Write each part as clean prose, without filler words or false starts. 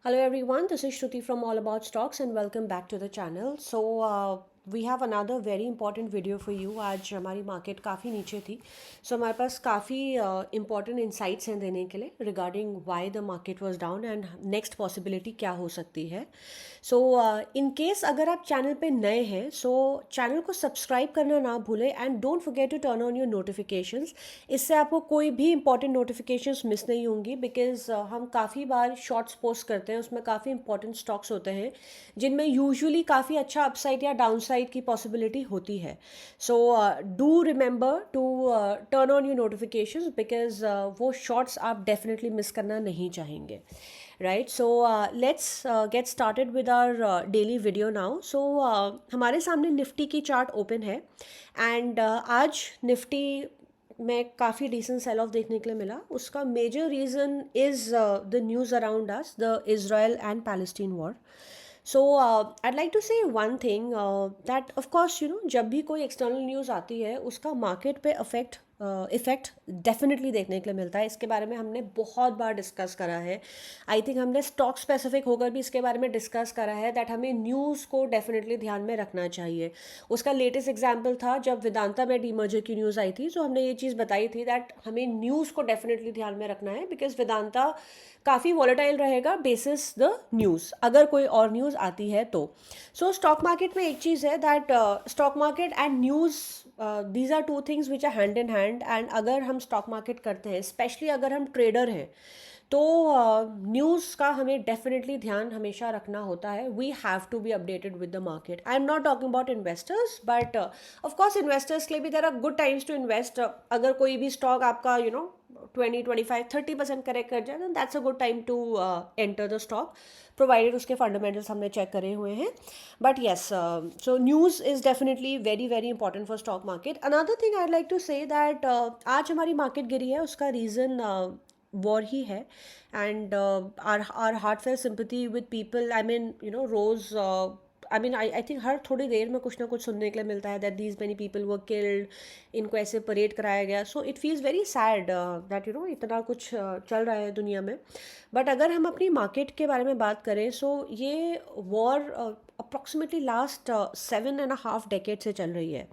Hello everyone, this is Shruti from All About Stocks and welcome back to the channel. We have another very important video for you. आज हमारी market काफ़ी नीचे थी, हमारे पास काफ़ी important insights हैं देने के लिए regarding why the market was down and next possibility क्या हो सकती है. In case अगर आप चैनल पे नए हैं, चैनल को सब्सक्राइब करना ना भूलें and don't forget to turn on your notifications. इससे आपको कोई भी important notifications मिस नहीं होंगी because हम काफ़ी बार शॉर्ट्स पोस्ट करते हैं, उसमें काफ़ी इंपॉर्टेंट स्टॉक्स होते हैं जिनमें यूजुअली काफ़ी अच्छा अपसाइड या डाउनसाइड की पॉसिबिलिटी होती है. Do remember to turn on your notifications because वो शॉर्ट्स आप डेफिनेटली मिस करना नहीं चाहेंगे. Right, let's get started with our daily video now. हमारे सामने निफ्टी की चार्ट ओपन है एंड आज निफ्टी में काफ़ी डिसेंट सेल ऑफ देखने के लिए मिला. उसका major reason is the news around us, the Israel and Palestine war. I'd like to say one thing that of course जब भी कोई एक्सटर्नल न्यूज़ आती है उसका मार्केट पे इफ़ेक्ट डेफिनेटली देखने के लिए मिलता है. इसके बारे में हमने बहुत बार डिस्कस करा है. आई थिंक हमने स्टॉक स्पेसिफिक होकर भी इसके बारे में डिस्कस करा है दैट हमें न्यूज़ को डेफिनेटली ध्यान में रखना चाहिए. उसका लेटेस्ट एग्जांपल था जब वेदांता में डीमर्जर की न्यूज़ आई थी. हमने ये चीज़ बताई थी दैट हमें न्यूज़ को डेफिनेटली ध्यान में रखना है बिकॉज वेदांता काफ़ी वॉलेटाइल रहेगा बेसिस द न्यूज़, अगर कोई और न्यूज़ आती है तो. स्टॉक मार्केट में एक चीज़ है that stock market and news these are two things which are hand in hand. And अगर हम स्टॉक मार्केट करते हैं, स्पेशली अगर हम ट्रेडर हैं, तो न्यूज़ का हमें डेफिनेटली ध्यान हमेशा रखना होता है. We have to be updated with the market. I am not talking about investors but of course investors के लिए भी there are good times to invest. अगर कोई भी स्टॉक आपका 20, 25, 30% करेक्ट कर जाए, that's a good time to enter the stock provided उसके फंडामेंटल्स हमने चेक करे हुए हैं. But yes, so news is definitely very very important for stock market. Another thing I like to say that आज हमारी market गिरी है, उसका reason war ही है. And are heartfelt sympathy with people. I mean रोज़ आई थिंक हर थोड़ी देर में कुछ ना कुछ सुनने के लिए मिलता है that these many people were killed, इनको ऐसे परेड कराया गया. It feels very sad that इतना कुछ चल रहा है दुनिया में. बट अगर हम अपनी मार्केट के बारे में बात करें, ये वॉर अप्रॉक्सीमेटली लास्ट 7.5 डेकेड से चल रही है.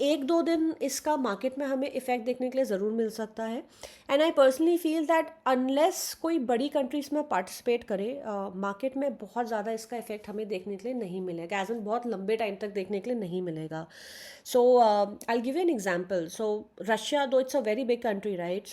एक दो दिन इसका मार्केट में हमें इफ़ेक्ट देखने के लिए ज़रूर मिल सकता है. And I personally feel that unless कोई बड़ी कंट्रीज में पार्टिसिपेट करे, मार्केट में बहुत ज़्यादा इसका इफेक्ट हमें देखने के लिए नहीं मिलेगा. एज एन बहुत लंबे टाइम तक देखने के लिए नहीं मिलेगा. I give you an example. Russia, though it's a very big country, right.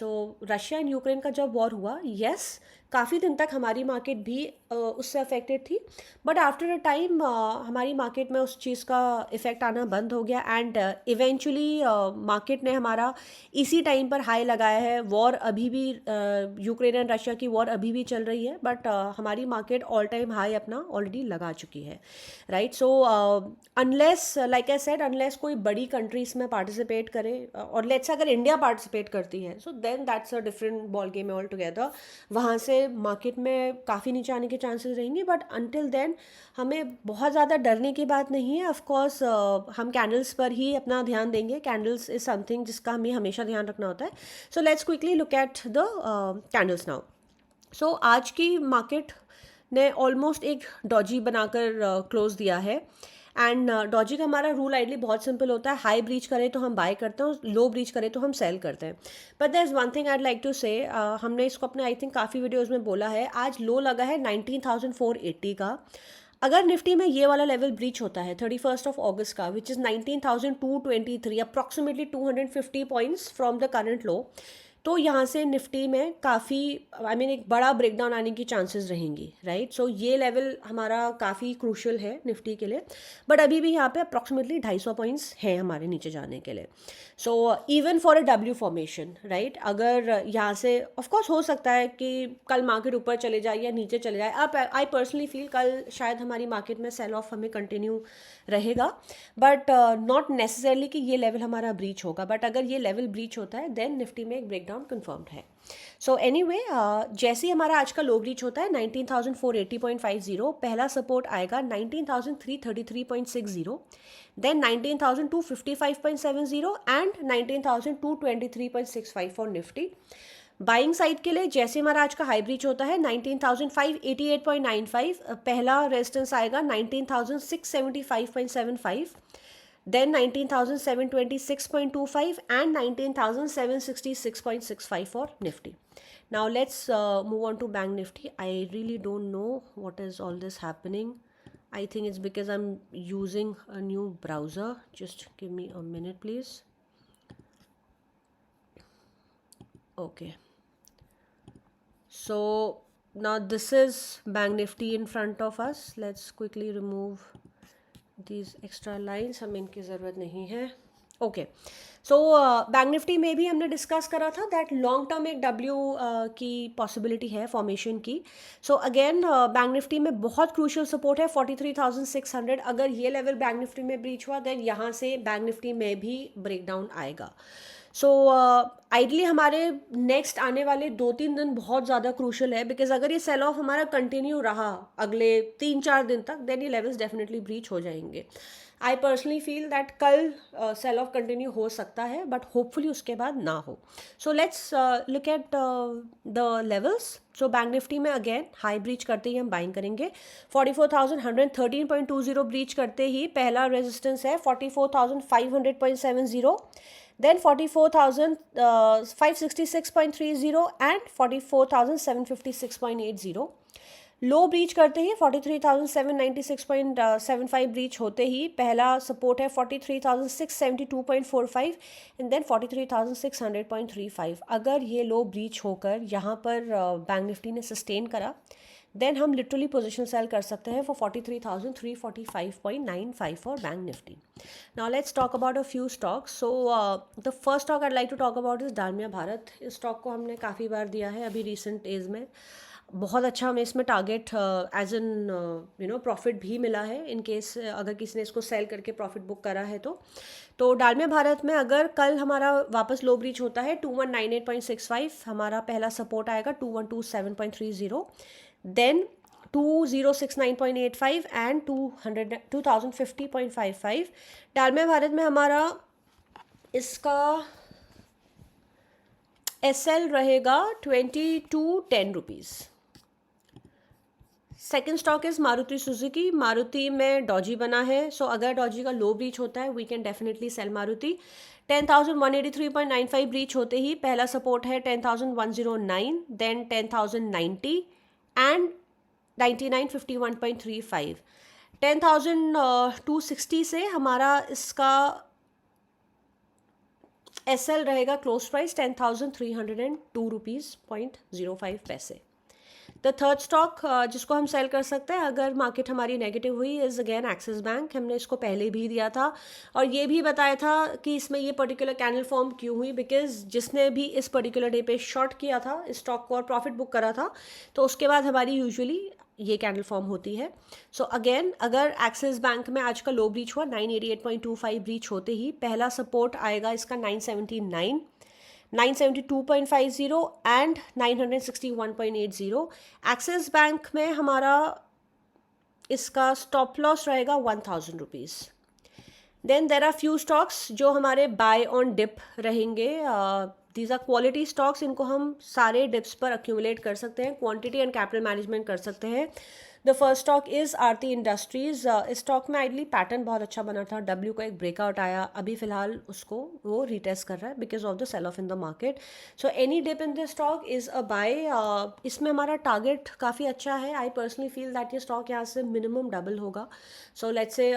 Russia and Ukraine का जब वॉर हुआ, येस काफ़ी दिन तक हमारी मार्केट भी उससे अफेक्टेड थी. बट आफ्टर अ टाइम हमारी मार्केट में उस चीज़ का इफ़ेक्ट आना बंद हो गया. एंड इवेंचुअली मार्केट ने हमारा इसी टाइम पर हाई लगाया है. वॉर अभी भी यूक्रेन एंड रशिया की वॉर अभी भी चल रही है बट हमारी मार्केट ऑल टाइम हाई अपना ऑलरेडी लगा चुकी है. Right, unless like I said, unless कोई बड़ी कंट्री इसमें पार्टिसिपेट करे, और लेट्स से अगर इंडिया पार्टिसिपेट करती है then that's a different ball game altogether. वहाँ से मार्केट में काफ़ी नीचे आने के चांसेस रहेंगे. बट अंटिल देन हमें बहुत ज़्यादा डरने की बात नहीं है. ऑफकोर्स हम कैंडल्स पर ही अपना ध्यान देंगे. कैंडल्स इज़ समथिंग जिसका हमें हमेशा ध्यान रखना होता है. Let's quickly look at the candles now. आज की मार्केट ने ऑलमोस्ट एक डॉजी बनाकर क्लोज दिया है. एंड डॉजी का हमारा रूल आइडली बहुत सिंपल होता है. हाई ब्रीच करें तो हम बाय करते हैं, लो ब्रीच करें तो हम सेल करते हैं. But there is one thing I'd like to say, हमने इसको अपने आई थिंक काफ़ी वीडियोज़ में बोला है. आज लो लगा है 19,480 का. अगर निफ्टी में ये वाला लेवल ब्रीच होता है 31 अगस्त का, which is 19,223, approximately 250 points from the current low, तो यहाँ से निफ्टी में काफ़ी एक बड़ा ब्रेकडाउन आने की चांसेस रहेंगी. राइट, ये लेवल हमारा काफ़ी क्रूशल है निफ्टी के लिए. बट अभी भी यहाँ पे अप्रॉक्सीमेटली 250 पॉइंट्स हैं हमारे नीचे जाने के लिए. Even for a W formation, right, अगर यहाँ से ऑफकोर्स हो सकता है कि कल मार्केट ऊपर चले जाए या नीचे चले जाए. अब आई पर्सनली फील कल शायद हमारी मार्केट में सेल ऑफ हमें कंटिन्यू रहेगा. बट नॉट नेसेसरली कि ये लेवल हमारा ब्रीच होगा. बट अगर ये लेवल ब्रीच होता है देन निफ्टी में एक ब्रेकडाउन कन्फर्म्ड है. एनीवे, जैसे ही हमारा आज का लो ब्रीच होता है 19,480.50, पहला सपोर्ट आएगा 19,333.60, then 19,255.70 and 19,223.65 for Nifty. Buying side के लिए जैसे हमारा आज का हाई ब्रीच होता है 19,588.95, पहला रेजिस्टेंस आएगा 19,675.75, then 19,726.25 and 19,766.65 for Nifty. Now let's move on to Bank Nifty. I really don't know what is all this happening. I think it's because I'm using a new browser. Just give me a minute, please. Okay. So now this is Bank Nifty in front of us. Let's quickly remove these extra lines. हमें इनकी ज़रूरत नहीं है. Okay, so bank Nifty में भी हमने discuss करा था दैट लॉन्ग टर्म एक डब्ल्यू की पॉसिबिलिटी है फॉर्मेशन की. सो अगेन बैंक निफ्टी में बहुत क्रूशियल सपोर्ट है 43,600. अगर ये लेवल बैंक निफ्टी में ब्रीच हुआ देन यहाँ से बैंक निफ्टी में भी ब्रेकडाउन आएगा. सो आइडली हमारे नेक्स्ट आने वाले 2-3 दिन बहुत ज़्यादा क्रूशल है, बिकॉज अगर ये सेल ऑफ हमारा कंटिन्यू रहा अगले 3-4 दिन तक देन ये लेवल्स डेफिनेटली ब्रीच हो जाएंगे. आई पर्सनली फील दैट कल सेल ऑफ कंटिन्यू हो सकता है बट होपफुली उसके बाद ना हो. So let's look at the levels. So bank Nifty में अगेन हाई ब्रीच करते ही हम बाइंग करेंगे. 44,113.20 ब्रीच करते ही पहला रेजिस्टेंस है 44,500.70, then 44,566.30 and 44,756.80. लो ब्रीच करते ही 43,796.75 ब्रीच होते ही पहला सपोर्ट है 43,672.45 एंड देन 43,600.35. अगर ये लो ब्रीच होकर यहाँ पर बैंक निफ्टी ने सस्टेन करा देन हम लिटरली पोजीशन सेल कर सकते हैं for 43,345.95 for bank Nifty. Now let's talk about a few stocks. So the first stock I like to talk about is Dalmia Bharat. इस स्टॉक को हमने काफ़ी बार दिया है अभी रिसेंट डेज में. बहुत अच्छा हमें इसमें टारगेट एज एन प्रॉफिट भी मिला है इन केस अगर किसी ने इसको सेल करके प्रॉफिट बुक करा है तो डालमिया भारत में अगर कल हमारा वापस लो ब्रीच होता है 2198.65, हमारा पहला सपोर्ट आएगा 2127.30, देन 2069.85 एंड 2050.55. डालमिया भारत में हमारा इसका SL रहेगा 2210 rupees. Second stock is Maruti Suzuki. Maruti में डॉजी बना है. सो अगर डॉजी का लो ब्रीच होता है we can definitely sell Maruti. 10,183.95 breach होते ही पहला सपोर्ट है 10,109, देन 10,090 एंड 9951.35. 10,260 से हमारा इसका SL रहेगा क्लोज प्राइस 10,302 रुपीज़ 0.05 पैसे. द थर्ड स्टॉक जिसको हम सेल कर सकते हैं अगर मार्केट हमारी नेगेटिव हुई इज़ अगेन एक्सिस बैंक. हमने इसको पहले भी दिया था और ये भी बताया था कि इसमें ये पर्टिकुलर कैंडल फॉर्म क्यों हुई, बिकॉज जिसने भी इस पर्टिकुलर डे पे शॉर्ट किया था इस स्टॉक को और प्रॉफिट बुक करा था तो उसके बाद हमारी यूजुअली ये कैंडल फॉर्म होती है. सो अगेन अगर एक्सिस बैंक में आज का लो ब्रीच हुआ 988.25 ब्रीच होते ही पहला सपोर्ट आएगा इसका 979, 972.50 एंड 961.80. एक्सिस बैंक में हमारा इसका स्टॉप लॉस रहेगा 1,000 rupees. Then there are few stocks जो हमारे बाय ऑन डिप रहेंगे. These are quality stocks. इनको हम सारे डिप्स पर अक्यूमुलेट कर सकते हैं, क्वांटिटी एंड कैपिटल मैनेजमेंट कर सकते हैं. The first stock is Aarti industries. इस स्टॉक में आइडली पैटर्न बहुत अच्छा बना था. डब्ल्यू का एक ब्रेकआउट आया, अभी फिलहाल उसको वो रिटेस्ट कर रहा है because of the sell off in the market. So any dip in this stock is a buy. इसमें हमारा टारगेट काफ़ी अच्छा है. आई पर्सनली फील दैट ये स्टॉक यहाँ से मिनिमम डबल होगा. So let's say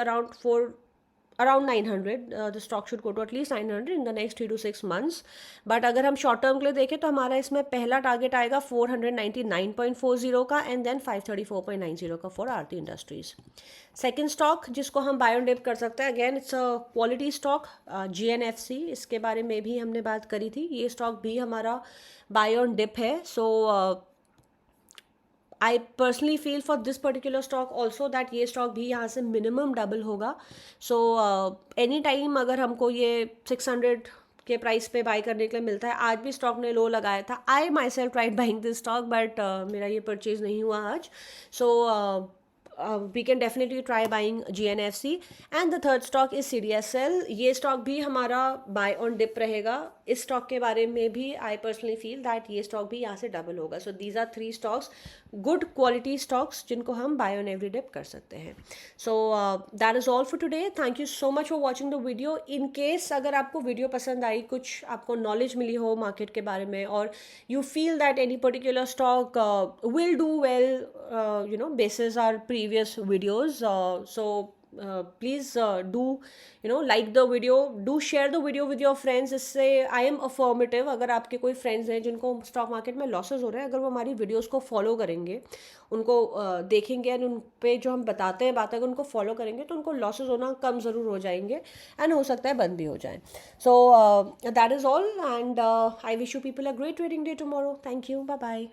around 900. The stock should go to at least 900 in the next 3 to 6 months. But अगर हम शॉर्ट टर्म के लिए देखें तो हमारा इसमें पहला टारगेट आएगा 499.40 का एंड देन 534.90 का for Aarti industries. Second stock जिसको हम बाय ऑन डिप कर सकते हैं again it's a quality stock GNFC. इसके बारे में भी हमने बात करी थी. ये स्टॉक भी हमारा बाय ऑन डिप है. So I personally feel for this particular stock also that ये स्टॉक भी यहाँ से मिनिमम डबल होगा. सो एनी टाइम अगर हमको ये 600 के प्राइस पे बाय करने के लिए मिलता है. आज भी स्टॉक ने लो लगाया था. I myself tried buying this stock but मेरा ये परचेज नहीं हुआ आज. So we can definitely try buying GNFC. and the third stock is CDSL. ये स्टॉक भी हमारा बाय ऑन डिप रहेगा. इस स्टॉक के बारे में भी आई पर्सनली फील दैट ये स्टॉक भी यहाँ से डबल होगा. So these are 3 stocks, good quality stocks जिनको हम बाय ऑन एवरी डिप कर सकते हैं. So that is all for today. Thank you so much for watching the video. In case अगर आपको वीडियो पसंद आई, कुछ आपको नॉलेज मिली हो मार्केट के बारे में, और you feel that any particular stock will do well, basis our previous videos, so please do like the video, do share the video with your friends. इससे आई एम अफर्मेटिव, अगर आपके कोई friends हैं जिनको स्टॉक मार्केट में losses हो रहे हैं, अगर वो हमारी वीडियोस को फॉलो करेंगे, उनको देखेंगे एंड उन पे जो हम बताते हैं बातें अगर उनको फॉलो करेंगे, तो उनको लॉसेस होना कम ज़रूर हो जाएंगे एंड हो सकता है बंद भी हो जाए. So that is all, and I wish you people a great trading day tomorrow. Thank you. Bye bye.